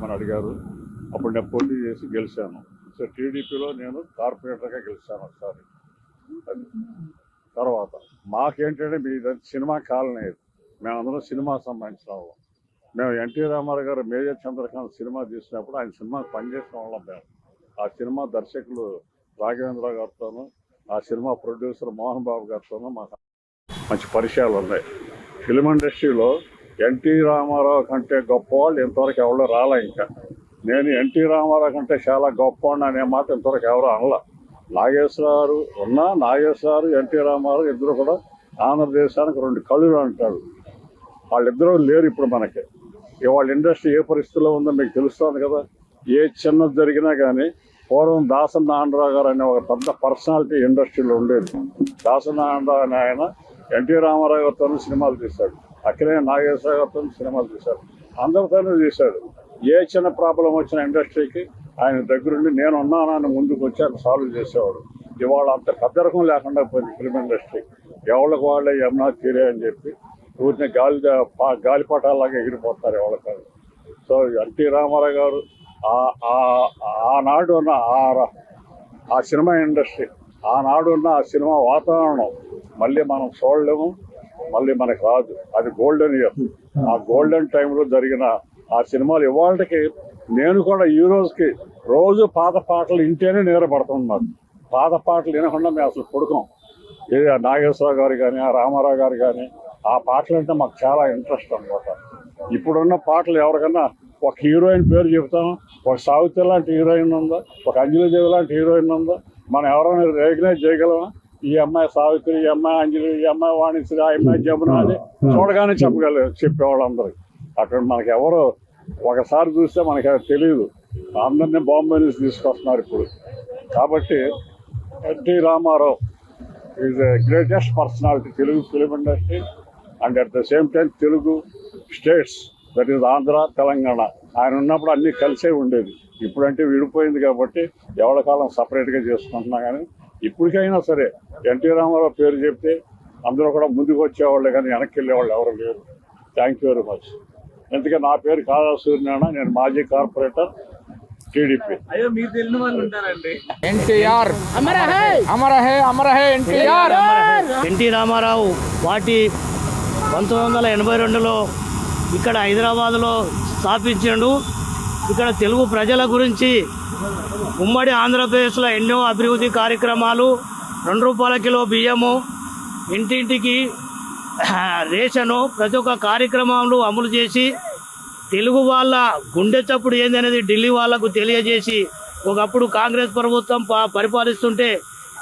అని అడిగారు. అప్పుడు నేను పోటీ చేసి గెలిచాను. సో టీడీపీలో నేను కార్పొరేటర్గా గెలిచాను ఒకసారి. అది తర్వాత మాకేంటంటే మీ సినిమా కాలనీ, మేమందరం సినిమా సంబంధించిన వాళ్ళం. మేము ఎన్టీ రామారావు గారు మేజర్ చంద్రకాంత్ సినిమా తీసినప్పుడు ఆయన సినిమా పనిచేసిన వాళ్ళం మేము. ఆ సినిమా దర్శకులు రాఘవేంద్ర గారితోనూ, ఆ సినిమా ప్రొడ్యూసర్ మోహన్ బాబు గారితోనూ మాకు మంచి పరిచయాలు ఉన్నాయి. ఫిల్మ్ ఇండస్ట్రీలో ఎన్టీ రామారావు కంటే గొప్పవాళ్ళు ఇంతవరకు ఎవరో రాలా. ఇంకా నేను ఎన్టీ రామారావు కంటే చాలా గొప్పవాడిని అనే మాట ఇంతవరకు ఎవరో అనలా. నాగేశ్వరరావు ఉన్నా, నాగేశ్వరరావు ఎన్టీ రామారావు ఇద్దరు కూడా ఆంధ్రదేశానికి రెండు కళ్ళు అంటారు. వాళ్ళిద్దరూ లేరు ఇప్పుడు మనకి. ఇవాళ ఇండస్ట్రీ ఏ పరిస్థితిలో ఉందో మీకు తెలుస్తుంది కదా. ఏ చిన్నది జరిగినా కానీ పూర్వం దాసనారాయణరావు గారు అనే ఒక పెద్ద పర్సనాలిటీ ఇండస్ట్రీలో ఉండేది. దాసనారాయణరావు అనే ఆయన ఎన్టీ రామారావు గారితో సినిమాలు తీశాడు, అక్కడే నాగేశ్వర గారితో సినిమాలు తీశాడు, అందరితోనూ తీశాడు. ఏ చిన్న ప్రాబ్లం వచ్చిన ఇండస్ట్రీకి ఆయన దగ్గరుండి నేను ఉన్నానని ముందుకు వచ్చి ఆయన సాల్వ్ చేసేవాడు. ఇవాళ అంత పెద్ద రకం లేకుండా పోయింది ఫిల్మ్ ఇండస్ట్రీ. ఎవరికి వాళ్ళే ఏమన్నా తీరే అని చెప్పి ఊరిని గాలిపటాలాగా ఎగిరిపోతారు ఎవరికి. సో ఎన్టీ రామారావు గారు ఆనాడు ఉన్న ఆ సినిమా ఇండస్ట్రీ, ఆనాడు ఉన్న ఆ సినిమా వాతావరణం మళ్ళీ మనం చూడలేము, మళ్ళీ మనకు రాదు. అది గోల్డెన్ ఇయర్. ఆ గోల్డెన్ టైంలో జరిగిన ఆ సినిమాలు ఇవాళకి నేను కూడా ఈ రోజుకి రోజు పాత పాటలు ఇంటేనే నిద్రపడుతున్నాను. పాత పాటలు వినకుండా మేము అసలు పడుకోం. ఇది నాగేశ్వరరావు గారు కానీ, ఆ రామారావు గారు కానీ, ఆ పాటలు అంటే మాకు చాలా ఇంట్రెస్ట్ అనమాట. ఇప్పుడున్న పాటలు ఎవరికన్నా ఒక హీరోయిన్ పేరు చెప్తాం, ఒక సావిత్రి లాంటి హీరోయిన్ ఉందా, ఒక అంజలిదేవి లాంటి హీరోయిన్ ఉందా, మనం ఎవరైనా రికగ్నైజ్ చేయగలమా? ఈ అమ్మాయి సావిత్రి, ఈ అమ్మాయి అంజలి, ఈ అమ్మాయి వాణిశ్రీ, ఆ అమ్మాయి జమున అని చూడగానే చెప్పేవాళ్ళు అందరికి. అక్కడ మనకి ఎవరు ఒకసారి చూస్తే మనకి తెలియదు. అందరినీ బాంబే నుంచి తీసుకొస్తున్నారు ఇప్పుడు. కాబట్టి NT Rama Rao is the greatest personality Telugu film industry and at the same time Telugu states, that is Andhra, Telangana. ఆయన ఉన్నప్పుడు అన్నీ కలిసే ఉండేది. ఇప్పుడంటే విడిపోయింది కాబట్టి ఎవరి కాలం సపరేట్గా చేసుకుంటున్నా. కానీ ఇప్పటికైనా సరే ఎన్టీ రామారావు పేరు చెప్తే అందరూ కూడా ముందుకు వచ్చేవాళ్ళు, కానీ వెనక్కి వెళ్ళేవాళ్ళు ఎవరు లేరు. Thank you very much. ఎందుకంటే నా పేరు కాదా సూర్యనారాయణ, నేను మాజీ corporator TDP. NT Ramarao party 1982లో ఇక్కడ హైదరాబాద్లో స్థాపించాడు. ఇక్కడ తెలుగు ప్రజల గురించి ఉమ్మడి ఆంధ్రప్రదేశ్లో ఎన్నో అభివృద్ధి కార్యక్రమాలు, 2 రూపాయల కిలో బియ్యము, ఇంటింటికి రేషను, ప్రతి ఒక్క కార్యక్రమాలు అమలు చేసి తెలుగు వాళ్ళ గుండె చప్పుడు ఏందనేది ఢిల్లీ వాళ్లకు తెలియజేసి, ఒకప్పుడు కాంగ్రెస్ ప్రభుత్వం పరిపాలిస్తుంటే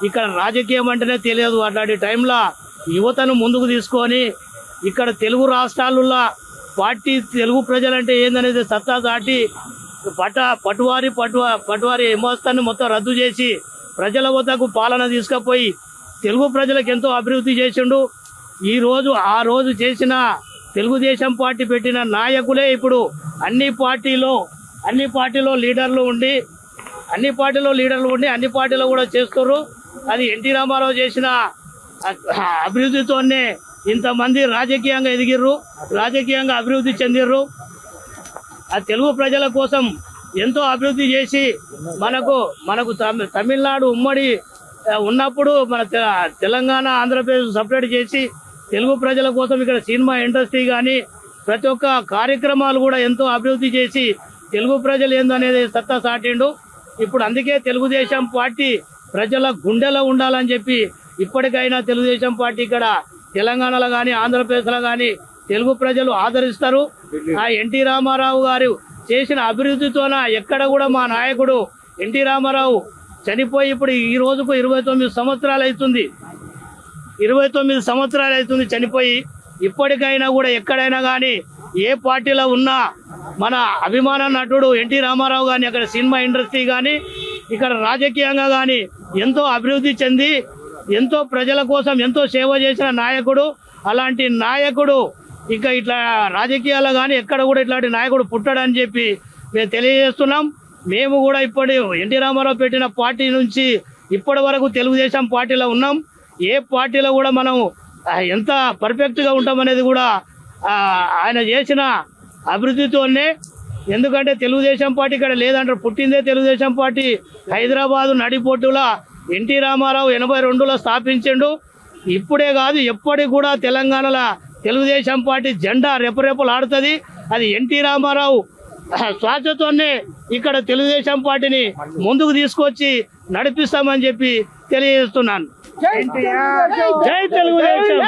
ఇక్కడ రాజకీయం అంటేనే తెలియదు. అట్లాంటి టైంలో యువతను ముందుకు తీసుకొని ఇక్కడ తెలుగు రాష్ట్రాలలో పార్టీ తెలుగు ప్రజలంటే ఏందనేది సత్తా చాటి పటువారి వ్యవస్థను మొత్తం రద్దు చేసి ప్రజల వద్దకు పాలన తీసుకుపోయి తెలుగు ప్రజలకు ఎంతో అభివృద్ధి చేసిండు. ఆ రోజు చేసిన తెలుగుదేశం పార్టీ పెట్టిన నాయకులే ఇప్పుడు అన్ని పార్టీలో లీడర్లు ఉండి అన్ని పార్టీలో కూడా చేస్తున్నారు. అది ఎన్టీ రామారావు చేసిన అభివృద్ధితోనే ఇంతమంది రాజకీయంగా ఎదిగిర్రు, రాజకీయంగా అభివృద్ధి చెందిర్రు. ఆ తెలుగు ప్రజల కోసం ఎంతో అభివృద్ధి చేసి మనకు తమిళనాడు ఉమ్మడి ఉన్నప్పుడు మన తెలంగాణ, ఆంధ్రప్రదేశ్ సపరేట్ చేసి తెలుగు ప్రజల కోసం ఇక్కడ సినిమా ఇండస్ట్రీ కానీ ప్రతి ఒక్క కార్యక్రమాలు కూడా ఎంతో అభివృద్ధి చేసి తెలుగు ప్రజలు ఏందనేది సత్తా సాటిండు. ఇప్పుడు అందుకే తెలుగుదేశం పార్టీ ప్రజల గుండెలో ఉండాలని చెప్పి ఇప్పటికైనా తెలుగుదేశం పార్టీ ఇక్కడ తెలంగాణలో కానీ ఆంధ్రప్రదేశ్లో కానీ తెలుగు ప్రజలు ఆదరిస్తారు. ఆ ఎన్టీ రామారావు గారు చేసిన అభివృద్ధితోన ఎక్కడ కూడా మా నాయకుడు ఎన్టీ రామారావు చనిపోయి ఇప్పుడు ఈ రోజుకు 29 సంవత్సరాలు అవుతుంది. 29 సంవత్సరాలు అవుతుంది చనిపోయి. ఇప్పటికైనా కూడా ఎక్కడైనా కానీ ఏ పార్టీలో ఉన్నా మన అభిమాన నటుడు ఎన్టీ రామారావు కానీ అక్కడ సినిమా ఇండస్ట్రీ కానీ ఇక్కడ రాజకీయంగా కానీ ఎంతో అభివృద్ధి చెంది ఎంతో ప్రజల కోసం ఎంతో సేవ చేసిన నాయకుడు. అలాంటి నాయకుడు ఇంకా ఇట్లా రాజకీయాల్లో కానీ ఎక్కడ కూడా ఇట్లాంటి నాయకుడు పుట్టాడని చెప్పి మేము తెలియజేస్తున్నాం. మేము కూడా ఇప్పుడు ఎన్టీ రామారావు పెట్టిన పార్టీ నుంచి ఇప్పటి వరకు తెలుగుదేశం పార్టీలో ఉన్నాం. ఏ పార్టీలో కూడా మనం ఎంత పర్ఫెక్ట్గా ఉంటామనేది కూడా ఆయన చేసిన అభివృద్ధితోనే ఎందుకంటే తెలుగుదేశం పార్టీ ఇక్కడ లేదంటారు. పుట్టిందే తెలుగుదేశం పార్టీ. హైదరాబాదు నడిపోటుల ఎన్టీ రామారావు 82లో స్థాపించిండు. ఇప్పుడే కాదు ఎప్పటికి కూడా తెలంగాణలో తెలుగుదేశం పార్టీ జెండా రెపరెపలాడుతుంది. అది ఎన్టీ రామారావు శ్వాసతోనే ఇక్కడ తెలుగుదేశం పార్టీని ముందుకు తీసుకొచ్చి నడిపిస్తామని చెప్పి తెలియజేస్తున్నాను. జై తెలుగుదేశం.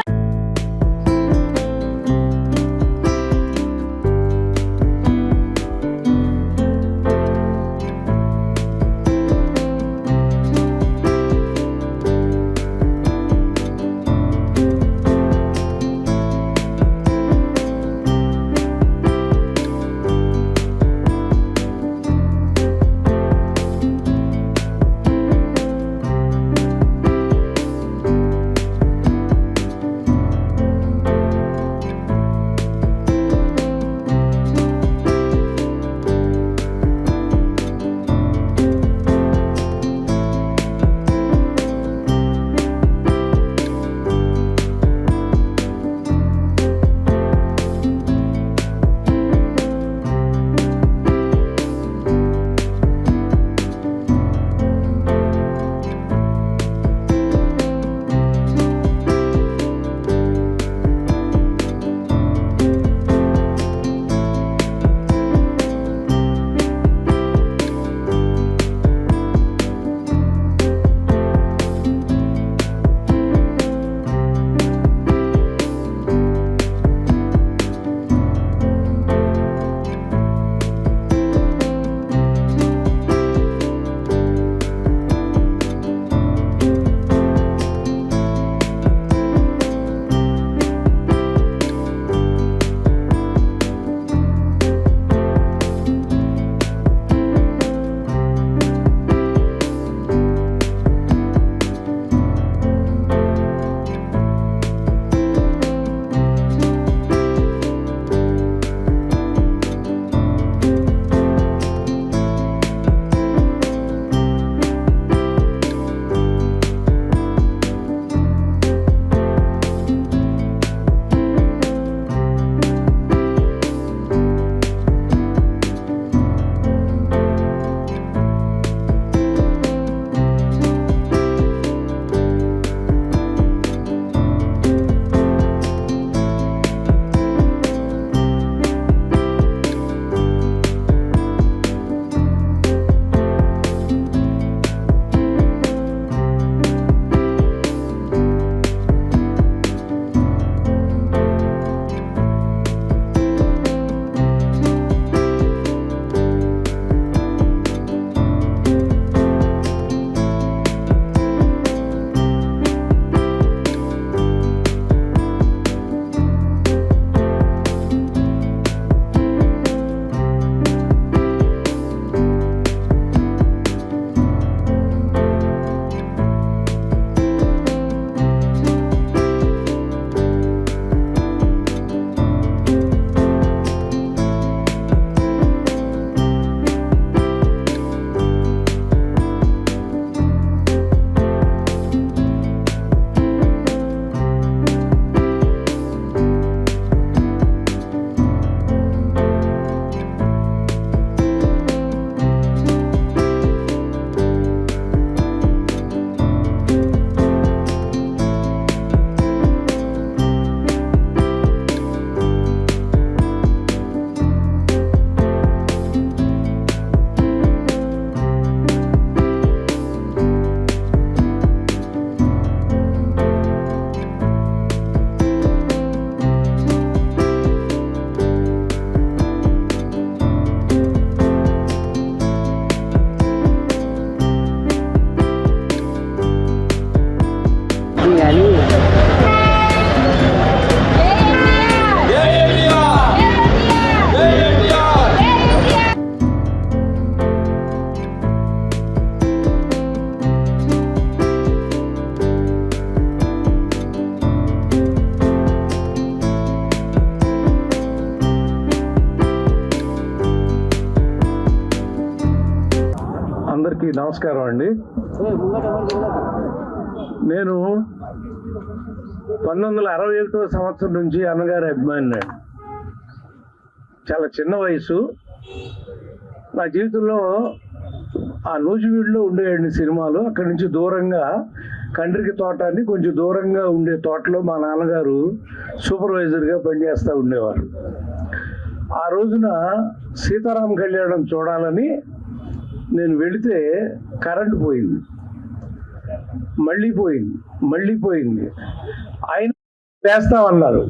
అందరికీ నమస్కారం అండి. నేను 1961 సంవత్సరం నుంచి అన్నగారి అభిమాని. చాలా చిన్న వయసు, నా జీవితంలో ఆ నూజివీడులో ఉండేయండి సినిమాలు. అక్కడి నుంచి దూరంగా కండ్రికి తోట అని కొంచెం దూరంగా ఉండే తోటలో మా నాన్నగారు సూపర్వైజర్గా పనిచేస్తూ ఉండేవారు. ఆ రోజున సీతారామ కళ్యాణం చూడాలని నేను వెళితే కరెంటు పోయింది, మళ్ళీ పోయింది. ఆయన వేస్తామన్నారు.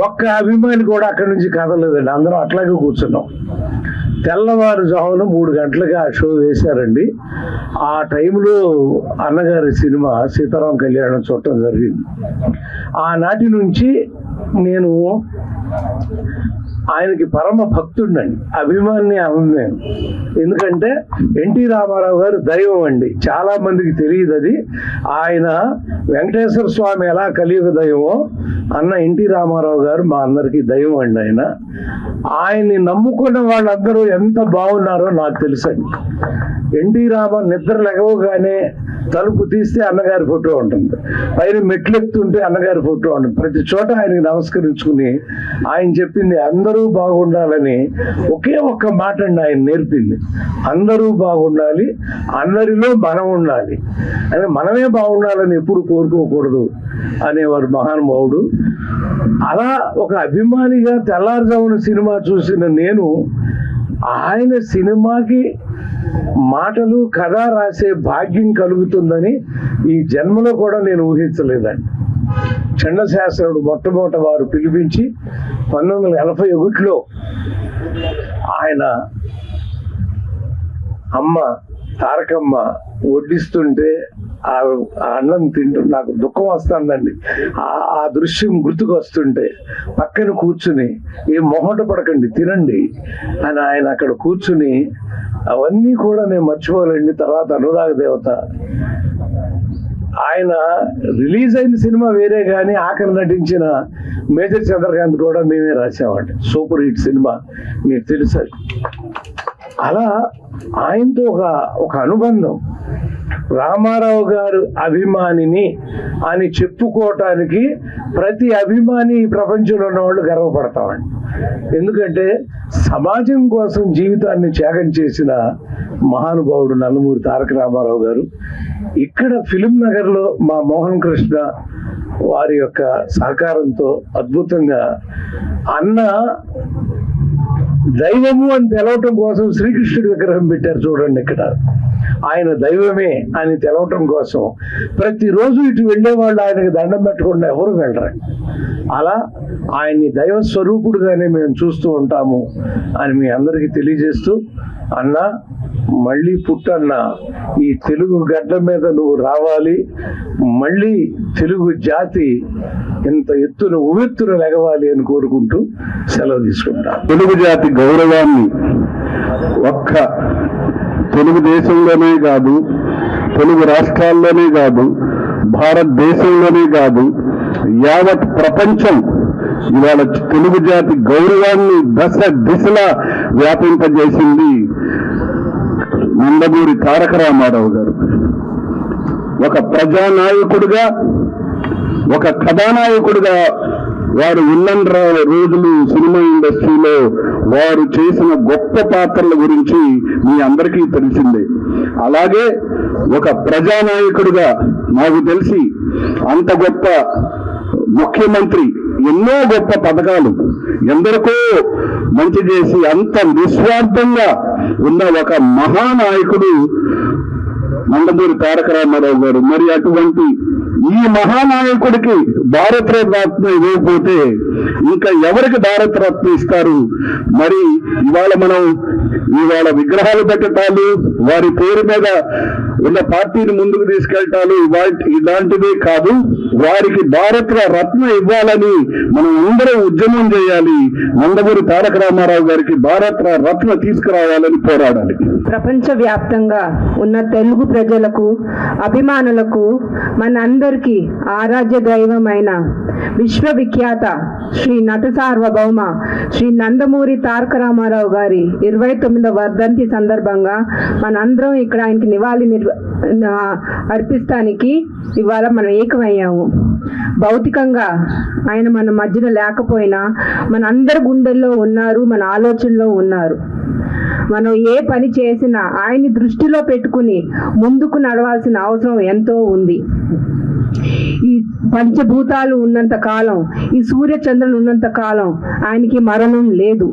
ఒక్క అభిమాని కూడా అక్కడి నుంచి కదలేదండి. అందరం అట్లాగే కూర్చున్నాం. తెల్లవారుజామున 3 గంటలకి ఆ షో వేశారండి. ఆ టైంలో అన్నగారి సినిమా సీతారామ కళ్యాణం చూడటం జరిగింది. ఆనాటి నుంచి నేను ఆయనకి పరమ భక్తుడినండి, అభిమాని అన్నది నేను. ఎందుకంటే ఎన్టీ రామారావు గారు దైవం అండి. చాలా మందికి తెలియదు అది. ఆయన వెంకటేశ్వర స్వామి ఎలా కలియుగ దైవమో అన్న ఎన్టీ రామారావు గారు మా అందరికీ దైవం అండి. ఆయన్ని నమ్ముకున్న వాళ్ళందరూ ఎంత బాగున్నారో నాకు తెలుసండి. ఎన్టీ నిద్ర లెగవగానే తలుపు తీస్తే అన్నగారి ఫోటో ఉంటుంది, పైన మెట్లెత్తుంటే అన్నగారి ఫోటో ఉంటుంది. ప్రతి చోట ఆయనకి నమస్కరించుకుని ఆయన చెప్పింది అందరూ బాగుండాలని ఒకే ఒక్క మాట అండి ఆయన నేర్పింది. అందరూ బాగుండాలి, అందరిలో మనం ఉండాలి, అంటే మనమే బాగుండాలని ఎప్పుడు కోరుకోకూడదు అనేవారు మహానుభావుడు. అలా ఒక అభిమానిగా తెల్లారుజామున సినిమా చూసిన నేను ఆయన సినిమాకి మాటలు కథ రాసే భాగ్యం కలుగుతుందని ఈ జన్మలో కూడా నేను ఊహించలేదండి. చండశాస్త్రుడు మొట్టమొదట వారు పిలిపించి 1981లో ఆయన అమ్మ తారకమ్మ వడ్డిస్తుంటే ఆ అన్నం తింటూ నాకు దుఃఖం వస్తుందండి. ఆ దృశ్యం గుర్తుకు వస్తుంటే పక్కన కూర్చుని ఏం మొహట పడకండి తినండి అని ఆయన అక్కడ కూర్చుని అవన్నీ కూడా నేను మర్చిపోలేండి. తర్వాత అనురాగ దేవత ఆయన రిలీజ్ అయిన సినిమా వేరే కానీ ఆఖరి నటించిన మేజర్ చంద్రకాంత్ కూడా మేమే రాసామండి. సూపర్ హిట్ సినిమా మీకు తెలుసు. అలా ఆయనతో ఒక అనుబంధం. రామారావు గారు అభిమానిని అని చెప్పుకోవటానికి ప్రతి అభిమాని ఈ ప్రపంచంలో ఉన్నవాళ్ళు గర్వపడతామండి. ఎందుకంటే సమాజం కోసం జీవితాన్ని త్యాగం చేసిన మహానుభావుడు నందమూరి తారక రామారావు గారు. ఇక్కడ ఫిలిం నగర్లో మా మోహన్ కృష్ణ వారి యొక్క సహకారంతో అద్భుతంగా అన్న దైవము అని తెలవటం కోసం శ్రీకృష్ణుడి విగ్రహం పెట్టారు చూడండి. ఇక్కడ ఆయన దైవమే అని తెలవటం కోసం ప్రతిరోజు ఇటు వెళ్ళే వాళ్ళు ఆయనకి దండం పెట్టకుండా ఎవరు వెళ్ళరు. అలా ఆయన్ని దైవ స్వరూపుడుగానే మేము చూస్తూ ఉంటాము అని మీ అందరికీ తెలియజేస్తూ, అన్న మళ్ళీ పుట్టన్న ఈ తెలుగు గడ్డ మీద నువ్వు రావాలి, మళ్ళీ తెలుగు జాతి ఇంత ఎత్తున ఉవెత్తున లెగవాలి అని కోరుకుంటూ సెలవు తీసుకుంటా. తెలుగు జాతి గౌరవాన్ని ఒక్క తెలుగుదేశంలోనే కాదు, తెలుగు రాష్ట్రాల్లోనే కాదు, భారతదేశంలోనే కాదు, యావత్ ప్రపంచం ఇవాళ తెలుగు జాతి గౌరవాన్ని దశ దిశలా వ్యాపింపజేసింది నందమూరి తారక రామారావు గారు. ఒక ప్రజానాయకుడిగా, ఒక కథానాయకుడిగా వారు ఉన్న రోజులు సినిమా ఇండస్ట్రీలో వారు చేసిన గొప్ప పాత్రల గురించి మీ అందరికీ తెలిసిందే. అలాగే ఒక ప్రజానాయకుడిగా నాకు తెలిసి అంత గొప్ప ముఖ్యమంత్రి, ఎన్నో గొప్ప పథకాలు, ఎందరికో మంచి చేసి అంత నిస్వార్థంగా ఉన్న ఒక మహానాయకుడు నందమూరి తారక రామారావు గారు. మరి అటువంటి ఈ మహానాయకుడికి భారతరత్న ఇవ్వకపోతే ఇంకా ఎవరికి భారతరత్న ఇస్తారు? మరి ఇవాళ విగ్రహాలు పెట్టటాలు, వారి పేరు మీద ఉన్న పార్టీని ముందుకు తీసుకెళ్తాలు ఇలాంటివే కాదు, వారికి భారతరత్న ఇవ్వాలని మనం అందరం ఉద్యమం చేయాలి. నందమూరి తారక రామారావు గారికి భారతరత్న తీసుకురావాలని పోరాడాలి. ప్రపంచ వ్యాప్తంగా ఉన్న తెలుగు ప్రజలకు, అభిమానులకు, మనందరికీ ఆరాధ్య దైవమైన విశ్వవిఖ్యాత శ్రీ నట సార్వభౌమ శ్రీ నందమూరి తారక రామారావు గారి 29వ వర్ధంతి సందర్భంగా మనందరం ఇక్కడ ఆయనకి నివాళి అర్పిస్తానికి ఇవాళ మనం ఏకమయ్యాము. భౌతికంగా ఆయన మన మధ్యలో లేకపోయినా మన అందరి గుండెల్లో ఉన్నారు, మన ఆలోచనలో ఉన్నారు. మనం ఏ పని చేసినా ఆయన్ని దృష్టిలో పెట్టుకుని ముందుకు నడవాల్సిన అవసరం ఎంతో ఉంది. ఈ పంచభూతాలు ఉన్నంత కాలం, ఈ సూర్యచంద్రులు ఉన్నంత కాలం ఆయనకి మరణం లేదు.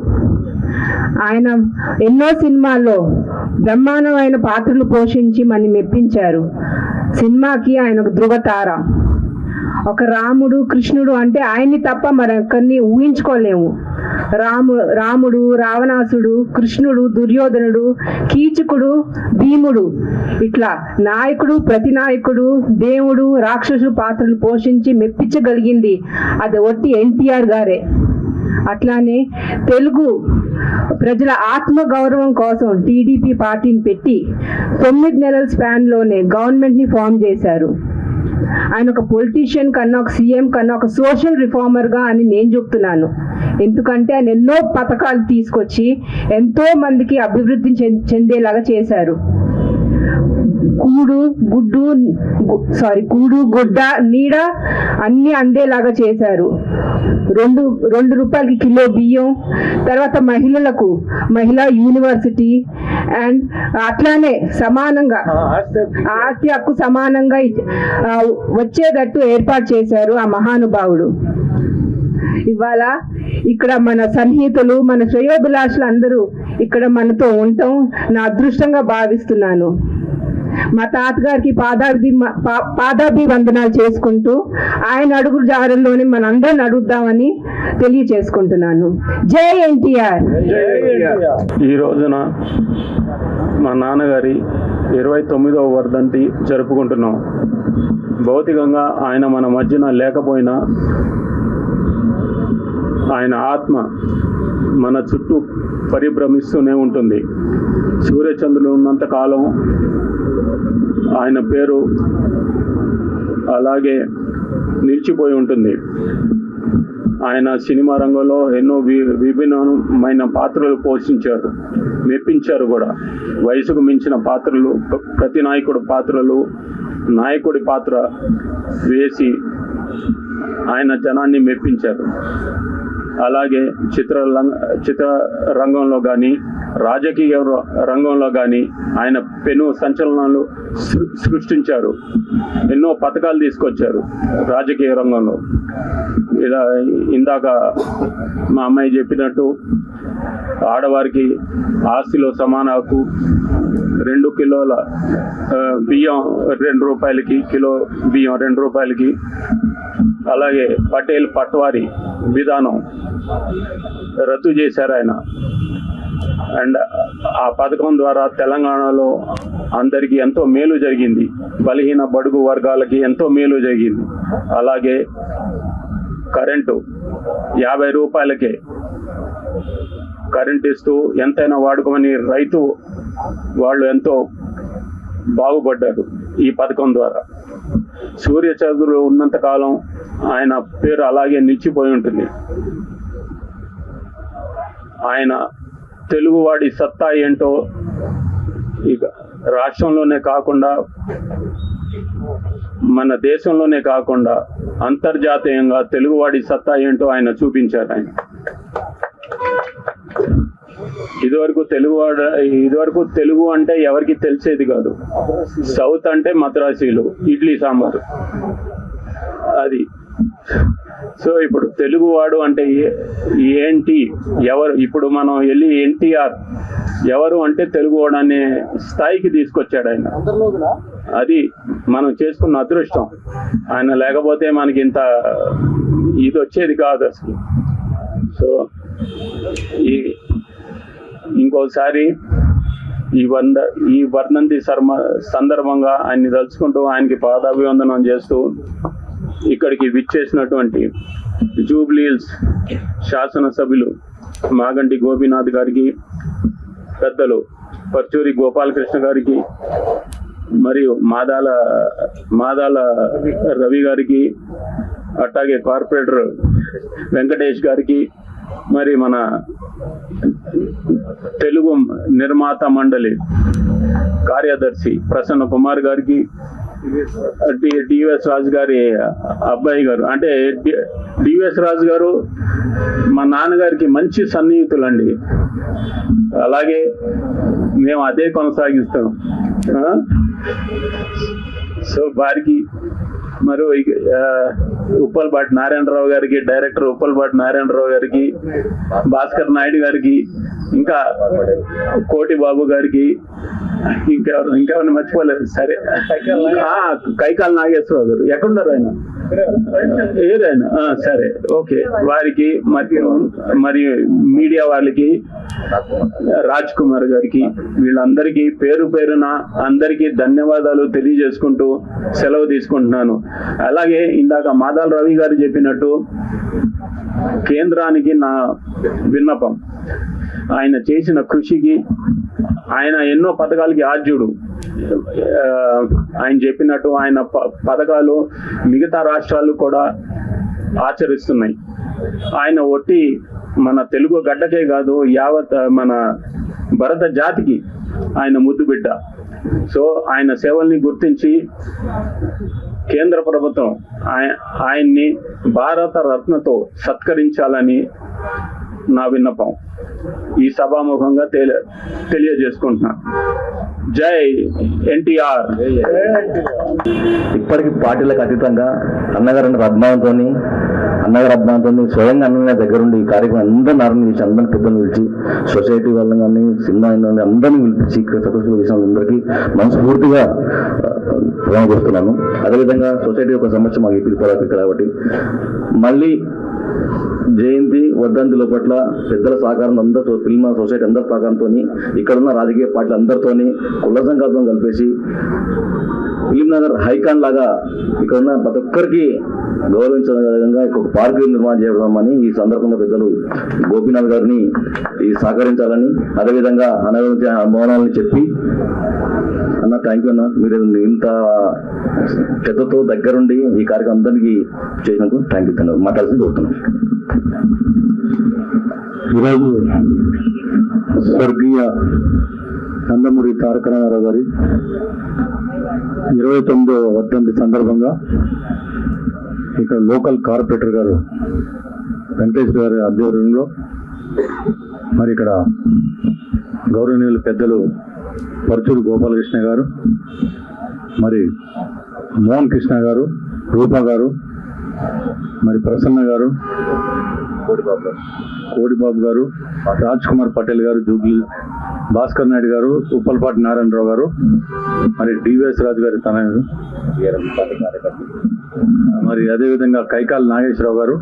ఆయన ఎన్నో సినిమాల్లో బ్రహ్మాండమైన పాత్రలు పోషించి మనని మెప్పించారు. సినిమాకి ఆయన ఒక ధృవతార. ఒక రాముడు, కృష్ణుడు అంటే ఆయన్ని తప్ప మరొకరిని ఊహించుకోలేము. రాముడు, రావణాసుడు, కృష్ణుడు, దుర్యోధనుడు, కీచకుడు, భీముడు, ఇట్లా నాయకుడు, ప్రతినాయకుడు, దేవుడు, రాక్షసుడు పాత్రలు పోషించి మెప్పించగలిగింది అది ఒట్టి ఎన్టీఆర్ గారే. అట్లానే తెలుగు ప్రజల ఆత్మ గౌరవం కోసం టీడీపీ పార్టీని పెట్టి 9 నెలల స్పాన్లోనే గవర్నమెంట్ని ఫామ్ చేశారు. ఆయన ఒక పొలిటీషియన్ కన్నా, ఒక సీఎం కన్నా, ఒక సోషల్ రిఫార్మర్గా అని నేను చెప్తున్నాను. ఎందుకంటే ఆయన ఎన్నో పథకాలు తీసుకొచ్చి ఎంతో మందికి అభివృద్ధి చెందేలాగా చేశారు. కూడు, గుడ్డ, నీడ అన్ని అందేలాగా చేశారు. 2 రూపాయలకి కిలో బియ్యం, తర్వాత మహిళా యూనివర్సిటీ, అండ్ అట్లానే సమానంగా ఆస్తి హక్కు సమానంగా వచ్చేటట్టు ఏర్పాటు చేశారు ఆ మహానుభావుడు. ఇవాళ ఇక్కడ మన సన్నిహితులు, మన శ్రేయోభిలాషులు అందరూ ఇక్కడ మనతో ఉండటం నా అదృష్టంగా భావిస్తున్నాను. మా తాతగారికి పాదాభివందనాలు చేసుకుంటూ ఆయన అడుగు జాడల్లోనే మనందరం అడుగుదామని తెలియచేసుకుంటున్నాను. జై ఎన్టీఆర్. ఈ రోజున మా నాన్నగారి 29వ వర్ధంతి జరుపుకుంటున్నాం. భౌతికంగా ఆయన మన మధ్యన లేకపోయినా ఆయన ఆత్మ మన చుట్టూ పరిభ్రమిస్తూనే ఉంటుంది. సూర్యచంద్రులు ఉన్నంత కాలం ఆయన పేరు అలాగే నిలిచిపోయి ఉంటుంది. ఆయన సినిమా రంగంలో ఎన్నో విభిన్నమైన పాత్రలు పోషించారు, మెప్పించారు కూడా. వయసుకు మించిన పాత్రలు, ప్రతి నాయకుడు పాత్రలు, నాయకుడి పాత్ర వేసి ఆయన జనాన్ని మెప్పించారు. అలాగే చిత్ర రంగంలో కానీ, రాజకీయ రంగంలో కానీ ఆయన పెను సంచలనాలు సృష్టించారు. ఎన్నో పథకాలు తీసుకొచ్చారు రాజకీయ రంగంలో. ఇలా ఇందాక మా అమ్మాయి చెప్పినట్టు ఆడవారికి ఆస్తిలో సమాన హక్కు, 2 కిలోల బియ్యం 2 రూపాయలకి, కిలో బియ్యం 2 రూపాయలకి. అలాగే పటేల్ పట్వారీ విధానం రద్దు చేశారు ఆయన. అండ్ ఆ పథకం ద్వారా తెలంగాణలో అందరికీ ఎంతో మేలు జరిగింది. బలహీన బడుగు వర్గాలకి ఎంతో మేలు జరిగింది. అలాగే కరెంటు 50 రూపాయలకే కరెంట్ ఇస్తూ ఎంతైనా వాడుకోమని రైతు వాళ్ళు ఎంతో బాగుపడ్డారు ఈ పథకం ద్వారా. సూర్యచంద్రులు ఉన్నంత కాలం ఆయన పేరు అలాగే నిలిచిపోయి ఉంటుంది. ఆయన తెలుగువాడి సత్తా ఏంటో ఇక రాష్ట్రంలోనే కాకుండా, మన దేశంలోనే కాకుండా అంతర్జాతీయంగా తెలుగువాడి సత్తా ఏంటో ఆయన చూపించారు. ఆయన ఇదివరకు తెలుగు అంటే ఎవరికి తెలిసేది కాదు. సౌత్ అంటే మద్రాసీలు, ఇడ్లీ సాంబారు అది. సో ఇప్పుడు తెలుగువాడు అంటే ఏంటి, ఎవరు? ఇప్పుడు మనం వెళ్ళి ఎన్టీఆర్ ఎవరు అంటే తెలుగువాడు అనే స్థాయికి తీసుకొచ్చాడు ఆయన. అది మనం చేసుకున్న అదృష్టం. ఆయన లేకపోతే మనకి ఇంత ఇది వచ్చేది కాదు అసలు. సో ఇంకోసారి ఈ వర్ధంతి సందర్భంగా ఆయన్ని తలుచుకుంటూ ఆయనకి పాదాభివందనం చేస్తూ ఇక్కడికి విచ్చేసినటువంటి జూబ్లీ హిల్స్ శాసనసభ్యులు మాగంటి గోపీనాథ్ గారికి, పెద్దలు పర్చూరి గోపాలకృష్ణ గారికి, మరియు మాదాల రవి గారికి, అట్లాగే కార్పొరేటర్ వెంకటేష్ గారికి, మరి మన తెలుగు నిర్మాత మండలి కార్యదర్శి ప్రసన్న కుమార్ గారికి, డివిఎస్ రాజు గారి అబ్బాయి గారు, అంటే డివిఎస్ రాజు గారు మా నాన్నగారికి మంచి సన్నిహితులండి. అలాగే మేము అదే కొనసాగిస్తాం. సో వారికి మరి ఉప్పల్పాటి నారాయణరావు గారికి, డైరెక్టర్ ఉప్పల్పాటి నారాయణరావు గారికి, భాస్కర్ నాయుడు గారికి, ఇంకా కోటి బాబు గారికి, ఇంకెవరిని మర్చిపోలేదు. సరే, కైకాల నాగేశ్వరరావు గారు ఎక్కడున్నారు ఆయన? ఏదైనా సరే, ఓకే. వారికి మరి మీడియా వాళ్ళకి, రాజ్ కుమార్ గారికి, వీళ్ళందరికీ పేరు పేరున అందరికీ ధన్యవాదాలు తెలియజేసుకుంటూ సెలవు తీసుకుంటున్నాను. అలాగే ఇందాక మాదాల రవి గారు చెప్పినట్టు కేంద్రానికి నా విన్నపం, ఆయన చేసిన కృషికి, ఆయన ఎన్నో పథకాలకి ఆద్యుడు. ఆయన చెప్పినట్టు ఆయన పథకాలు మిగతా రాష్ట్రాలు కూడా ఆచరిస్తున్నాయి. ఆయన ఒట్టి మన తెలుగు గడ్డకే కాదు, యావత్ మన భరత జాతికి ఆయన ముద్దు బిడ్డ. సో ఆయన సేవల్ని గుర్తించి కేంద్ర ప్రభుత్వం ఆయన్ని భారత రత్నతో సత్కరించాలని నా విన్నపం ఈ సభాముఖంగా తెలియజేసుకుంటున్నాను. జై ఎన్టీఆర్. ఇప్పటికి పార్టీలకు అతీతంగా అన్నగారి అభిమానంతో స్వయంగా అన్న దగ్గరుండి ఈ కార్యక్రమం అందరిని ఆరంభం చేసి, అందరిని పెద్దలు పిలిచి, సొసైటీ వాళ్ళని కానీ, సినిమా అందరినీ పిలిపించి సక్సెస్ఫుల్ చేసిన అందరికీ మనస్ఫూర్తిగా ప్రేమకొస్తున్నాను. అదేవిధంగా సొసైటీ ఒక సమస్య మాకు పిలిపారు కాబట్టి మళ్ళీ జయంతి వర్ధంతి లోపట్ల పెద్దల సహకారం అందరూ, ఫిల్మ్ సొసైటీ అందరి సహకారంతో, ఇక్కడున్న రాజకీయ పార్టీలు అందరితోని కుల సంఘాలతో కలిపేసి ఫిలిం నగర్ హైకాన్ లాగా ఇక్కడున్న ప్రతి ఒక్కరికి గౌరవించే విధంగా ఒక పార్క్ నిర్మాణం చేయడమని ఈ సందర్భంగా పెద్దలు గోపీనాథ్ గారిని ఈ సహకరించాలని, అదేవిధంగా అనుభవించే మౌనాలని చెప్పి, అన్న థ్యాంక్ యూ అన్న, మీరు ఇంత పెద్దతో దగ్గరుండి ఈ కార్యక్రమం అందరికీ చేసినందుకు థ్యాంక్ యూ అన్న, మాట్లాడాల్సి కోరుతున్నాం. ఈరోజు స్వర్గీయ నందమూరి తారక రామారావు గారి 29వ వర్ధంతి సందర్భంగా ఇక్కడ లోకల్ కార్పొరేటర్ గారు వెంకటేశ్వర గారి ఆధ్వర్యంలో మరి ఇక్కడ గౌరవనీయులు పెద్దలు పరుచూరు గోపాలకృష్ణ గారు, మరి మోహన్ కృష్ణ గారు, రూపా గారు, మరి ప్రసన్న గారు, కోడిబాబు గారు, రాజ్ కుమార్ పటేల్ గారు, జూబ్లీ భాస్కర్ నాయుడు గారు, ఉప్పల్పాటి నారాయణరావు గారు, మరి డివిఎస్ రాజు గారి తనయుడు, మరి అదేవిధంగా కైకాల నాగేశ్వరరావు గారు,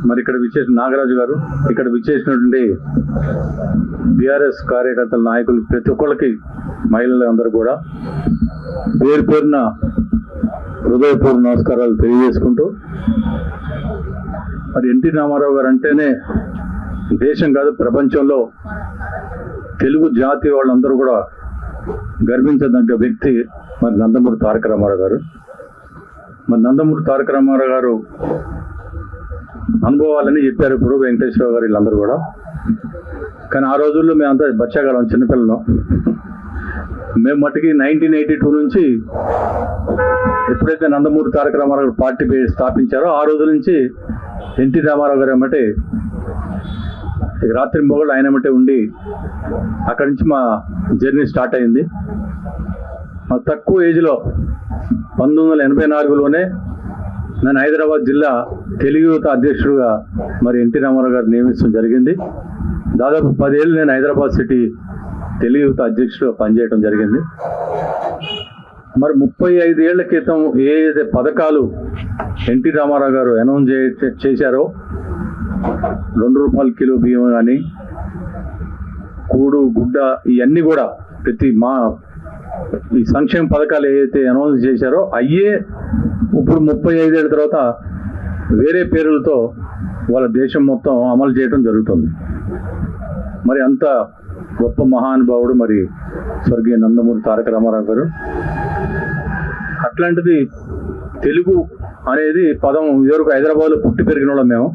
మరి ఇక్కడ విచ్చేసిన నాగరాజు గారు, ఇక్కడ విచ్చేసినటువంటి బీఆర్ఎస్ కార్యకర్తల నాయకులు ప్రతి ఒక్కళ్ళకి, మహిళలు అందరూ కూడా పేరు పేరున హృదయపూర్వ నమస్కారాలు తెలియజేసుకుంటూ, మరి ఎన్టీ రామారావు గారు అంటేనే దేశం కాదు ప్రపంచంలో తెలుగు జాతి వాళ్ళందరూ కూడా గర్వించదగ్గ వ్యక్తి మరి నందమూరి తారక రామారావు గారు. మరి నందమూరి తారక రామారావు గారు అనుభవాలని చెప్పారు ఇప్పుడు వెంకటేశ్వరరావు గారు వీళ్ళందరూ కూడా. కానీ ఆ రోజుల్లో మేమంతా బచ్చాగాళ్ళం, చిన్నపిల్లలం. మేము మట్టుకి 1982 నుంచి ఎప్పుడైతే నందమూరి తారక రామారావు గారు పార్టీ స్థాపించారో ఆ రోజు నుంచి ఎన్టీ రామారావు గారు ఏమంటే రాత్రి మొగళ్ళు ఆయన ఏమంటే ఉండి అక్కడి నుంచి మా జర్నీ స్టార్ట్ అయింది. మా తక్కువ ఏజ్లో 1984లోనే నేను హైదరాబాద్ జిల్లా తెలుగు యువత అధ్యక్షుడుగా మరి ఎన్టీ రామారావు గారు నియమించడం జరిగింది. దాదాపు 10 ఏళ్ళు నేను హైదరాబాద్ సిటీ తెలుగు యువత అధ్యక్షుడుగా పనిచేయడం జరిగింది. మరి 35 ఏళ్ల క్రితం ఏదైతే పథకాలు ఎన్టీ రామారావు గారు అనౌన్స్ చేశారో, 2 రూపాయల కిలో బియ్యం కానీ, కూడు గుడ్డ, ఇవన్నీ కూడా ప్రతి ఈ సంక్షేమ పథకాలు ఏదైతే అనౌన్స్ చేశారో అయ్యే ఇప్పుడు 35 ఏళ్ళ తర్వాత వేరే పేర్లతో వాళ్ళ దేశం మొత్తం అమలు చేయడం జరుగుతుంది. మరి అంత గొప్ప మహానుభావుడు మరి స్వర్గీయ నందమూరి తారక రామారావు గారు. అట్లాంటిది తెలుగు అనేది పదం ఇదివరకు హైదరాబాద్లో పుట్టి పెరిగిన వాళ్ళం మేము,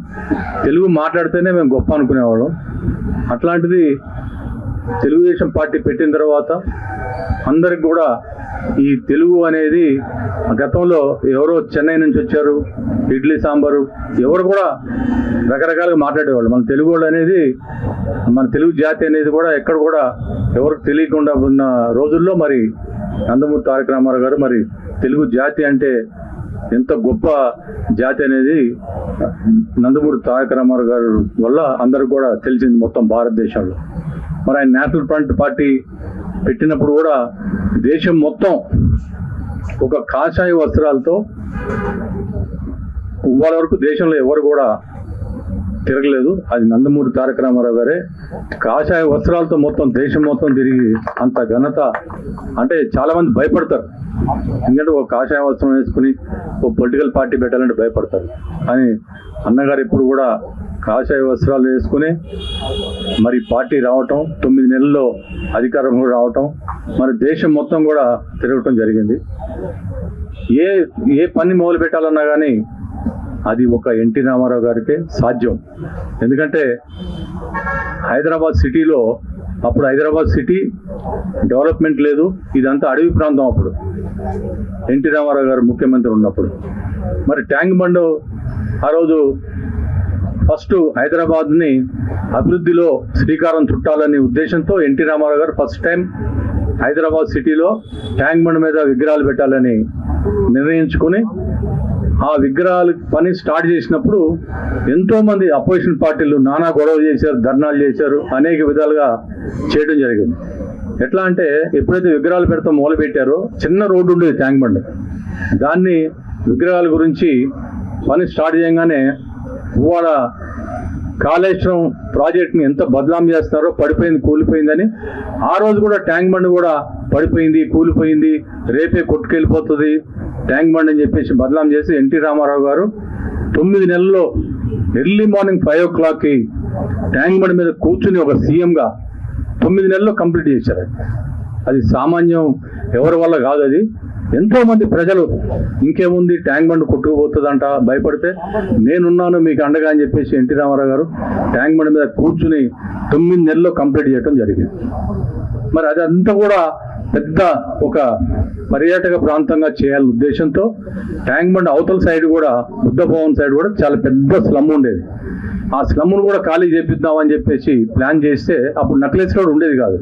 తెలుగు మాట్లాడితేనే మేము గొప్ప అనుకునేవాళ్ళం. అట్లాంటిది తెలుగుదేశం పార్టీ పెట్టిన తర్వాత అందరికి కూడా ఈ తెలుగు అనేది గతంలో ఎవరో చెన్నై నుంచి వచ్చారు, ఇడ్లీ సాంబారు ఎవరు కూడా రకరకాలుగా మాట్లాడేవాళ్ళు. మన తెలుగు వాళ్ళు అనేది, మన తెలుగు జాతి అనేది కూడా ఎక్కడ కూడా ఎవరికి తెలియకుండా ఉన్న రోజుల్లో మరి నందమూరి తారక రామారావు గారు మరి తెలుగు జాతి అంటే ఎంత గొప్ప జాతి అనేది నందమూరి తారక రామారావు గారు వల్ల అందరూ కూడా తెలిసింది మొత్తం భారతదేశంలో. మరి ఆయన నేషనల్ ఫ్రంట్ పార్టీ పెట్టినప్పుడు కూడా దేశం మొత్తం ఒక కాషాయ వస్త్రాలతో ఇవాళ వరకు దేశంలో ఎవరు కూడా తిరగలేదు. అది నందమూరి తారక రామారావు గారే కాషాయ వస్త్రాలతో మొత్తం దేశం మొత్తం తిరిగి అంత ఘనత. అంటే చాలా మంది భయపడతారు, ఎందుకంటే ఒక కాషాయ వస్త్రం వేసుకుని ఒక పొలిటికల్ పార్టీ పెట్టాలంటే భయపడతారు. కానీ అన్నగారు ఇప్పుడు కూడా కాషాయ వస్త్రాలు వేసుకుని మరి పార్టీ రావటం, 9 నెలల్లో అధికారంలో రావటం, మరి దేశం మొత్తం కూడా తిరగటం జరిగింది. ఏ పని మొదలు పెట్టాలన్నా కానీ అది ఒక ఎన్టీ రామారావు గారికే సాధ్యం. ఎందుకంటే హైదరాబాద్ సిటీలో అప్పుడు హైదరాబాద్ సిటీ డెవలప్మెంట్ లేదు, ఇదంతా అడవి ప్రాంతం. అప్పుడు ఎన్టీ రామారావు గారు ముఖ్యమంత్రి ఉన్నప్పుడు మరి ట్యాంక్ బండ్ ఆ రోజు ఫస్ట్ హైదరాబాద్ని అభివృద్ధిలో శ్రీకారం చుట్టాలనే ఉద్దేశంతో ఎన్టీ రామారావు గారు ఫస్ట్ టైం హైదరాబాద్ సిటీలో ట్యాంక్ బండ్ మీద విగ్రహాలు పెట్టాలని నిర్ణయించుకుని ఆ విగ్రహాలు పని స్టార్ట్ చేసినప్పుడు ఎంతో మంది అపోజిషన్ పార్టీలు నానా గొడవ చేశారు, ధర్నాలు చేశారు, అనేక విధాలుగా చేయడం జరిగింది. ఎట్లా అంటే ఎప్పుడైతే విగ్రహాలు పెడతాం మొదలు పెట్టారో చిన్న రోడ్డు ఉండేది ట్యాంక్ బండ్, దాన్ని విగ్రహాల గురించి పని స్టార్ట్ చేయగానే ఇవాళ కాళేశ్వరం ప్రాజెక్ట్ని ఎంత బదనాం చేస్తారో, పడిపోయింది కూలిపోయిందని. ఆ రోజు కూడా ట్యాంక్ బండ్ కూడా పడిపోయింది, కూలిపోయింది, రేపే కొట్టుకెళ్ళిపోతుంది ట్యాంక్ బండ్ అని చెప్పేసి బదనాం చేసి ఎన్టీ రామారావు గారు 9 నెలల్లో ఎర్లీ మార్నింగ్ 5 o'clockకి ట్యాంక్ బండ్ మీద కూర్చుని ఒక సీఎంగా 9 నెలల్లో కంప్లీట్ చేశారు. అది సామాన్యం ఎవరి వల్ల కాదు. అది ఎంతో మంది ప్రజలు ఇంకేముంది ట్యాంక్ బండ్ కొట్టుకుపోతుందంట భయపడితే నేనున్నాను మీకు అండగా అని చెప్పేసి ఎన్టీ రామారావు గారు ట్యాంక్ బండ్ మీద కూర్చుని 9 నెలల్లో కంప్లీట్ చేయడం జరిగింది. మరి అదంతా కూడా పెద్ద ఒక పర్యాటక ప్రాంతంగా చేయాలనే ఉద్దేశంతో ట్యాంక్ బండ్ అవతల సైడ్ కూడా బుద్ధ భవన్ సైడ్ కూడా చాలా పెద్ద స్లమ్ ఉండేది. ఆ స్లమ్ను కూడా ఖాళీ చేపిద్దామని చెప్పేసి ప్లాన్ చేస్తే అప్పుడు నక్లెస్ రోడ్ ఉండేది కాదు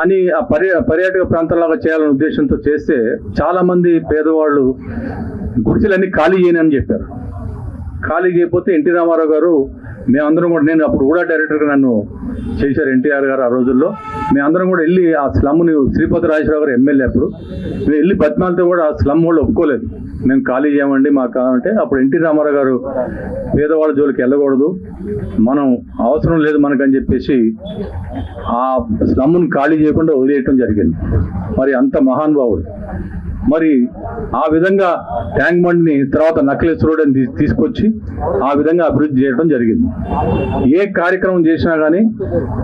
అని ఆ పర్యాటక ప్రాంతంలాగా చేయాలనే ఉద్దేశంతో చేస్తే చాలా మంది పేదవాళ్ళు గుడిసెలన్నీ ఖాళీ చేయనని చెప్పారు. ఖాళీ చేయకపోతే ఎన్టీ రామారావు గారు మేమందరం కూడా, నేను అప్పుడు కూడా డైరెక్టర్గా నన్ను చేశారు ఎన్టీఆర్ గారు ఆ రోజుల్లో, మేమందరం కూడా వెళ్ళి ఆ స్లమ్ని, శ్రీపతి రాజేశ్వరరావు గారు ఎమ్మెల్యే అప్పుడు, మేము వెళ్ళి బతిమాలతో కూడా ఆ స్లమ్ వాళ్ళు ఒప్పుకోలేదు, మేము ఖాళీ చేయమండి మాకు కావాలంటే. అప్పుడు ఎన్టీ రామారావు గారు పేదవాళ్ళ జోలికి వెళ్ళకూడదు, మనం అవసరం లేదు మనకని చెప్పేసి ఆ స్లమ్ను ఖాళీ చేయకుండా వదిలేయటం జరిగింది. మరి అంత మహానుభావుడు. మరి ఆ విధంగా ట్యాంక్ బండ్ని తర్వాత నక్లెస్ రోడ్ అని తీసుకొచ్చి ఆ విధంగా అభివృద్ధి చేయడం జరిగింది. ఏ కార్యక్రమం చేసినా కానీ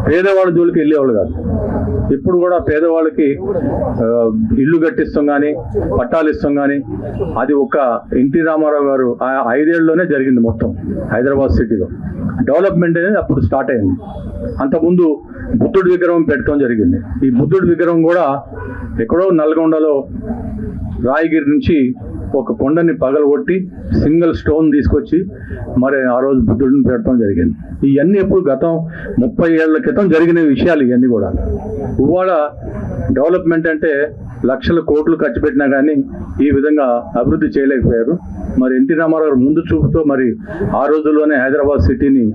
పేదవాళ్ళ జోలికి వెళ్ళేవాళ్ళు కాదు. ఇప్పుడు కూడా పేదవాళ్ళకి ఇల్లు కట్టిస్తాం కానీ పట్టాలు ఇస్తాం కానీ అది ఒక ఎన్టీ రామారావు గారు ఆ 5 ఏళ్లలోనే జరిగింది. మొత్తం హైదరాబాద్ సిటీలో డెవలప్మెంట్ అనేది అప్పుడు స్టార్ట్ అయింది. అంతకుముందు బుద్ధుడి విగ్రహం పెట్టడం జరిగింది. ఈ బుద్ధుడి విగ్రహం కూడా ఎక్కడో నల్గొండలో రాయగిరి నుంచి ఒక కొండని పగలగొట్టి సింగిల్ స్టోన్ తీసుకొచ్చి మరి ఆ రోజు బుద్ధుడిని పెట్టడం జరిగింది. ఇవన్నీ ఎప్పుడు గతం 30 ఏళ్ల క్రితం జరిగిన విషయాలు ఇవన్నీ కూడా. ఇవాళ డెవలప్మెంట్ అంటే లక్షల కోట్లు ఖర్చు పెట్టినా కానీ ఈ విధంగా అభివృద్ధి చేయలేకపోయారు. మరి ఎన్టీ రామారావు ముందు చూపుతో మరి ఆ రోజుల్లోనే హైదరాబాద్ సిటీని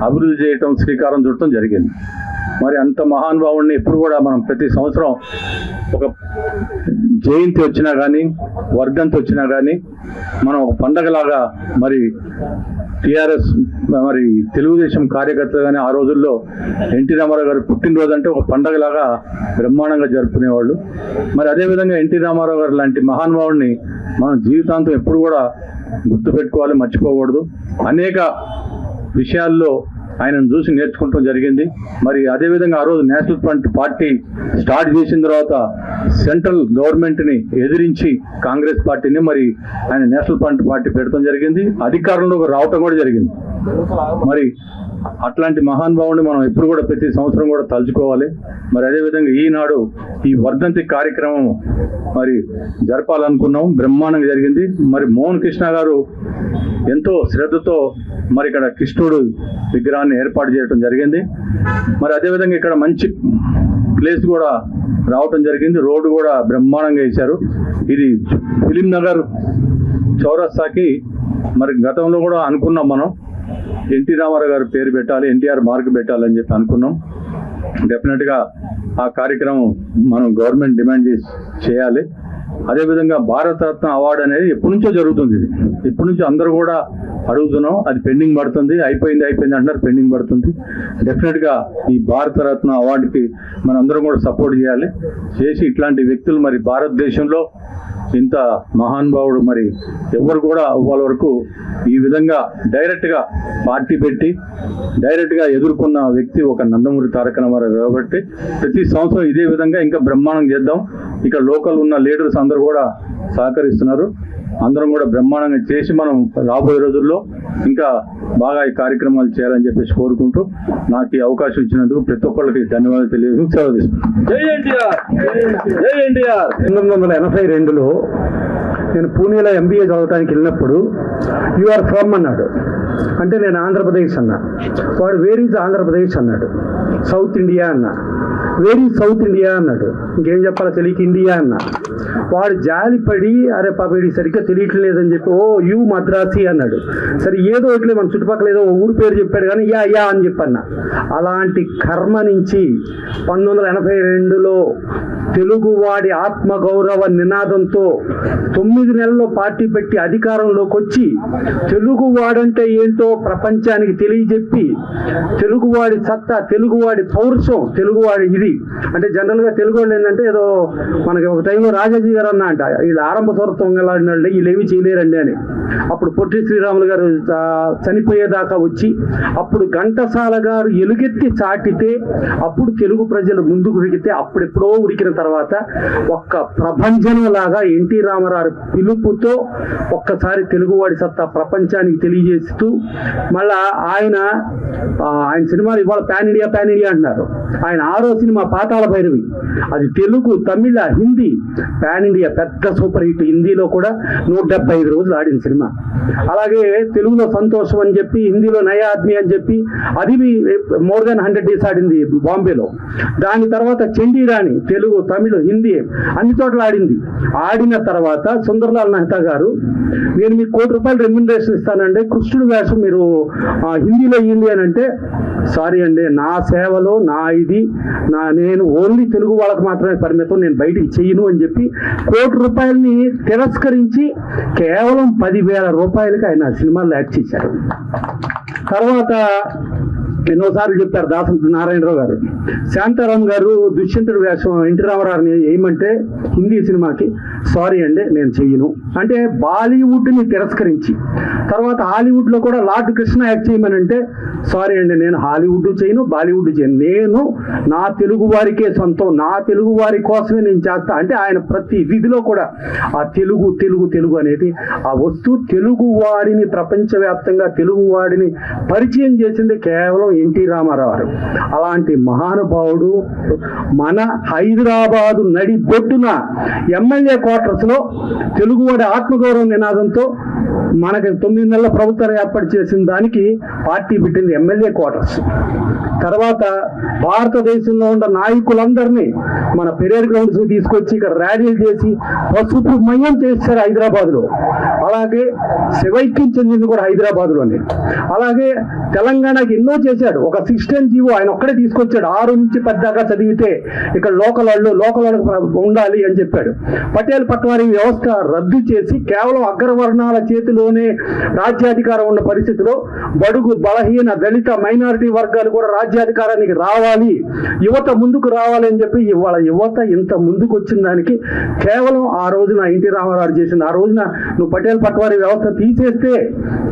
అభివృద్ధి చేయటం, శ్రీకారం చుట్టడం జరిగింది. మరి అంత మహానుభావుడిని ఎప్పుడు కూడా మనం ప్రతి సంవత్సరం ఒక జయంతి వచ్చినా కానీ వర్ధంతి వచ్చినా కానీ మనం ఒక పండగలాగా మరి టిఆర్ఎస్ మరి తెలుగుదేశం కార్యకర్తలు కానీ ఆ రోజుల్లో ఎన్టీ రామారావు గారు పుట్టినరోజు అంటే ఒక పండగలాగా బ్రహ్మాండంగా జరుపుకునేవాళ్ళు. మరి అదేవిధంగా ఎన్టీ రామారావు గారు లాంటి మహానుభావుడిని మనం జీవితాంతం ఎప్పుడు కూడా గుర్తుపెట్టుకోవాలి, మర్చిపోకూడదు. అనేక విషయాల్లో ఆయనను చూసి నేర్చుకుంటాం జరిగింది. మరి అదేవిధంగా ఆ రోజు నేషనల్ ఫ్రంట్ పార్టీ స్టార్ట్ చేసిన తర్వాత సెంట్రల్ గవర్నమెంట్ని ఎదిరించి కాంగ్రెస్ పార్టీని మరి ఆయన నేషనల్ ఫ్రంట్ పార్టీ పెడతాం జరిగింది. అధికారంలోకి రావటం కూడా జరిగింది. మరి అట్లాంటి మహానుభావుని మనం ఎప్పుడు కూడా ప్రతి సంవత్సరం కూడా తలుచుకోవాలి. మరి అదేవిధంగా ఈనాడు ఈ వర్ధంతి కార్యక్రమం మరి జరపాలనుకున్నాం, బ్రహ్మాండంగా జరిగింది. మరి మోహన్ కృష్ణ గారు ఎంతో శ్రద్ధతో మరి ఇక్కడ కృష్ణుడు విగ్రహాన్ని ఏర్పాటు చేయడం జరిగింది. మరి అదేవిధంగా ఇక్కడ మంచి ప్లేస్ కూడా రావటం జరిగింది, రోడ్డు కూడా బ్రహ్మాండంగా వేశారు. ఇది ఫిలిం నగర్ చౌరస్తాకి మరి గతంలో కూడా అనుకున్నాం మనం ఎన్టీ రామారావు గారి పేరు పెట్టాలి, ఎన్టీఆర్ మార్క్ పెట్టాలని చెప్పి అనుకున్నాం. డెఫినెట్గా ఆ కార్యక్రమం మనం గవర్నమెంట్ డిమాండ్ చేయాలి. అదేవిధంగా భారతరత్న అవార్డు అనేది ఎప్పటి నుంచో జరుగుతుంది. ఇది ఎప్పటి నుంచో అందరూ కూడా అడుగుతున్నాం, అది పెండింగ్ పడుతుంది. అయిపోయింది అంటున్నారు, పెండింగ్ పడుతుంది. డెఫినెట్గా ఈ భారతరత్న అవార్డుకి మనం అందరం కూడా సపోర్ట్ చేసి ఇట్లాంటి వ్యక్తులు మరి భారతదేశంలో ఇంత మహానుభావుడు మరి ఎవరు కూడా వాళ్ళ వరకు ఈ విధంగా డైరెక్ట్గా పార్టీ పెట్టి డైరెక్ట్గా ఎదుర్కొన్న వ్యక్తి ఒక నందమూరి తారక రామారావు కాబట్టి ప్రతి సంవత్సరం ఇదే విధంగా ఇంకా బ్రహ్మాండం చేద్దాం. ఇక్కడ లోకల్ ఉన్న లీడర్స్ అందరూ కూడా సహకరిస్తున్నారు. అందరం కూడా బ్రహ్మాండంగా చేసి మనం రాబోయే రోజుల్లో ఇంకా బాగా ఈ కార్యక్రమాలు చేయాలని చెప్పేసి కోరుకుంటూ నాకు ఈ అవకాశం ఇచ్చినందుకు ప్రతి ఒక్కరికి ధన్యవాదాలు తెలియజేస్తూ సెలవు తీసుకుంటాను. జై ఎన్టీఆర్, జై ఎన్టీఆర్. 1982లో నేను పూణేలో MBA చదవడానికి వెళ్ళినప్పుడు యు ఆర్ ఫ్రమ్ అన్నాడు. అంటే నేను ఆంధ్రప్రదేశ్ అన్నా. వాడు వేర్ ఈజ్ ఆంధ్రప్రదేశ్ అన్నాడు. సౌత్ ఇండియా అన్నా. వేర్ ఈజ్ సౌత్ ఇండియా అన్నాడు. ఇంకేం చెప్పాలో తెలియక ఇండియా అన్నా. వాడు జాలిపడి అరే పాపడి సరిగ్గా తెలియట్లేదని చెప్పి ఓ యూ మద్రాసి అన్నాడు. సరే ఏదో ఒకటి మన చుట్టుపక్కల ఏదో ఊరి పేరు చెప్పాడు కానీ యా అని చెప్పన్నా. అలాంటి కర్మ నుంచి 1982లో తెలుగువాడి ఆత్మగౌరవ నినాదంతో 9 నెలల్లో పార్టీ పెట్టి అధికారంలోకి వచ్చి తెలుగువాడంటే ఏంటో ప్రపంచానికి తెలియజెప్పి తెలుగువాడి సత్తా, తెలుగువాడి పౌరుషం, తెలుగువాడి ఇది అంటే జనరల్గా తెలుగు వాళ్ళు ఏంటంటే ఏదో మనకి ఒక టైంలో రాజాజీ గారు అన్న అంట వీళ్ళు ఆరంభ స్వరత్వం వెళ్ళాడినాడు వీళ్ళు ఏమి చేయలేరండి అని. అప్పుడు పొట్టి శ్రీరాములు గారు చనిపోయేదాకా వచ్చి అప్పుడు ఘంటసాల గారు ఎలుగెత్తి చాటితే అప్పుడు తెలుగు ప్రజలు ముందుకు ఉరికితే అప్పుడెప్పుడో ఉరికిన తర్వాత ఒక్క ప్రభంజనం లాగా ఎన్టీ రామారావు పిలుపుతో ఒక్కసారి తెలుగువాడి సత్తా ప్రపంచానికి తెలియజేస్తూ మళ్ళా ఆయన సినిమాలు ఇవాళ పాన్ ఇండియా అంటున్నారు. ఆయన 6వ సినిమా పాతాళ భైరవి అది తెలుగు, తమిళ, హిందీ పాన్ ఇండియా పెద్ద సూపర్ హిట్. హిందీలో కూడా 175 రోజులు ఆడిన సినిమా. అలాగే తెలుగులో సంతోషం అని చెప్పి, హిందీలో నయా ఆద్మీ అని చెప్పి అది మోర్ దాన్ 100 డేస్ ఆడింది బాంబేలో. దాని తర్వాత చండీరాణి తెలుగు, తమిళ, హిందీ అన్ని చోట్ల ఆడింది. ఆడిన తర్వాత సుందర్లాల్ మెహతా గారు నేను మీకు ₹1,00,00,000 రెమ్యునరేషన్ ఇస్తానండి, కృష్ణుడు వేషం మీరు హిందీలో ఇయ్యండి అని అంటే సారీ అండి నా సేవలో నేను ఓన్లీ తెలుగు వాళ్ళకు మాత్రమే పరిమితం, నేను బయటికి చెయ్యను అని చెప్పి ₹1,00,00,000 తిరస్కరించి కేవలం ₹10,000 ఆయన సినిమాల్లో యాక్ట్ చేశారు. తర్వాత ఎన్నోసార్లు చెప్పారు దాసరి నారాయణరావు గారు. శాంతారాం గారు దుష్యంతుడు వేషం ఎన్టీ రామారావుని వేయమంటే హిందీ సినిమాకి సారీ అండి నేను చెయ్యను అంటే బాలీవుడ్ని తిరస్కరించి, తర్వాత హాలీవుడ్లో కూడా లార్డ్ కృష్ణ యాక్ట్ చేయమనంటే సారీ అండి నేను హాలీవుడ్ చేయను, బాలీవుడ్ చేయను, నేను నా తెలుగు వారికే సొంతం, నా తెలుగు వారి కోసమే నేను చేస్తా అంటే ఆయన ప్రతి విధిలో కూడా ఆ తెలుగు తెలుగు తెలుగు అనేది ఆ వస్తువు తెలుగు వాడిని ప్రపంచవ్యాప్తంగా తెలుగు వాడిని పరిచయం చేసింది కేవలం ఎన్టీ రామారావు. అలాంటి మహానుభావుడు మన హైదరాబాదు నడిబొట్టున ఎమ్మెల్యే క్వార్టర్స్ లో తెలుగువాడి ఆత్మగౌరవ నినాదంతో మనకి 9 నెలల ప్రభుత్వాన్ని ఏర్పాటు చేసిన దానికి పార్టీ పెట్టింది ఎమ్మెల్యే క్వార్టర్స్. తర్వాత భారతదేశంలో ఉన్న నాయకులందరినీ మన పెరేడ్ గ్రౌండ్స్ తీసుకొచ్చి ఇక్కడ ర్యాలీలు చేసి పసుపు మయం చేశారు హైదరాబాద్లో. అలాగే శివైక్యం చెందింది కూడా హైదరాబాద్లోనే. అలాగే తెలంగాణకి ఎన్నో చేశాడు. ఒక 16 జీవో ఆయన ఒక్కడే తీసుకొచ్చాడు. 6 నుంచి 10 దాకా చదివితే ఇక్కడ లోకల్ వాళ్ళకు ఉండాలి అని చెప్పాడు. పటేల్ పట్వారీ వ్యవస్థ రద్దు చేసి కేవలం అగ్రవర్ణాల చేతిలోనే రాజ్యాధికారం ఉన్న పరిస్థితిలో బడుగు బలహీన దళిత మైనారిటీ వర్గాలు కూడా రాజ్యాధికారానికి రావాలి, యువత ముందుకు రావాలి అని చెప్పి ఇవాళ యువత ఇంత ముందుకు వచ్చిన దానికి కేవలం ఆ రోజున ఎన్టీ రామారావు చేసింది. ఆ రోజున నువ్వు పటేల్ పట్వారీ వ్యవస్థ తీసేస్తే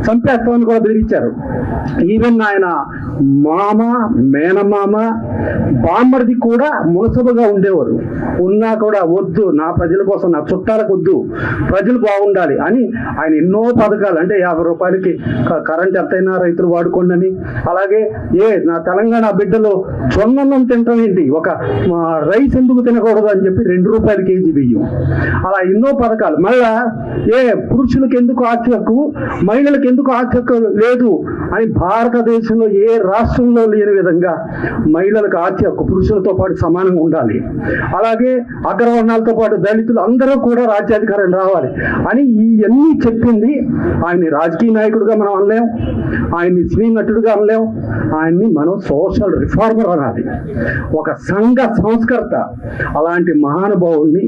చంపేస్తామని కూడా బెదిరించారు. ఈవెన్ ఆయన మామ, మేనమామ, బామ్మర్ది కూడా మునసబుగా ఉండేవారు. ఉన్నా కూడా వద్దు, నా ప్రజల కోసం, నా చుట్టాలకు వద్దు, ప్రజలు బాగుండాలి అని ఆయన ఎన్నో పథకాలు అంటే 50 రూపాయలకి కరెంట్ ఎంతైనా రైతులు వాడుకోండి అని, అలాగే నా తెలంగాణ బిడ్డలు జొన్నన్నం తింటాం ఏంటి, ఒక రైస్ ఎందుకు తినకూడదు అని చెప్పి 2 రూపాయల కేజీ బియ్యం, అలా ఎన్నో పథకాలు. మళ్ళా పురుషులకు ఎందుకు ఆస్తి హక్కు, మహిళలకు ఎందుకు ఆస్తి హక్కు లేదు అని భారతదేశంలో ఏ రాష్ట్రంలో లేని విధంగా మహిళలకు ఆస్తి హక్కు పురుషులతో పాటు సమానంగా ఉండాలి. అలాగే అగ్రవర్ణాలతో పాటు దళితులు అందరూ కూడా రాజ్యాధికారం రావాలి అని ఇవన్నీ చెప్పింది. ఆయన్ని రాజకీయ నాయకుడిగా మనం అనలేం, ఆయన్ని సినీ నటుడిగా అనలేం, ఆయన్ని మనం సోషల్ రిఫార్మర్ అనాలి, ఒక సంఘ సంస్కర్త. అలాంటి మహానుభావుల్ని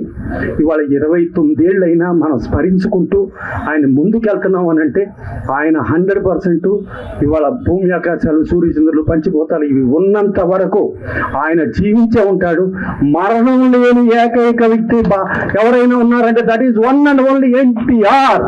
ఇవాళ 29 ఏళ్ళైనా మనం స్మరించుకుంటూ ఆయన ముందుకెళ్తున్నాం అని అంటే ఆయన 100% ఇవాళ భూమి ఆకాశాలు సూర్యచంద్రులు పంచిపోతాలు ఇవి ఉన్నంత వరకు ఆయన జీవించే ఉంటాడు. మరణం లేని ఏకైక వ్యక్తి ఎవరైనా ఉన్నారంటే that is one and only NTR.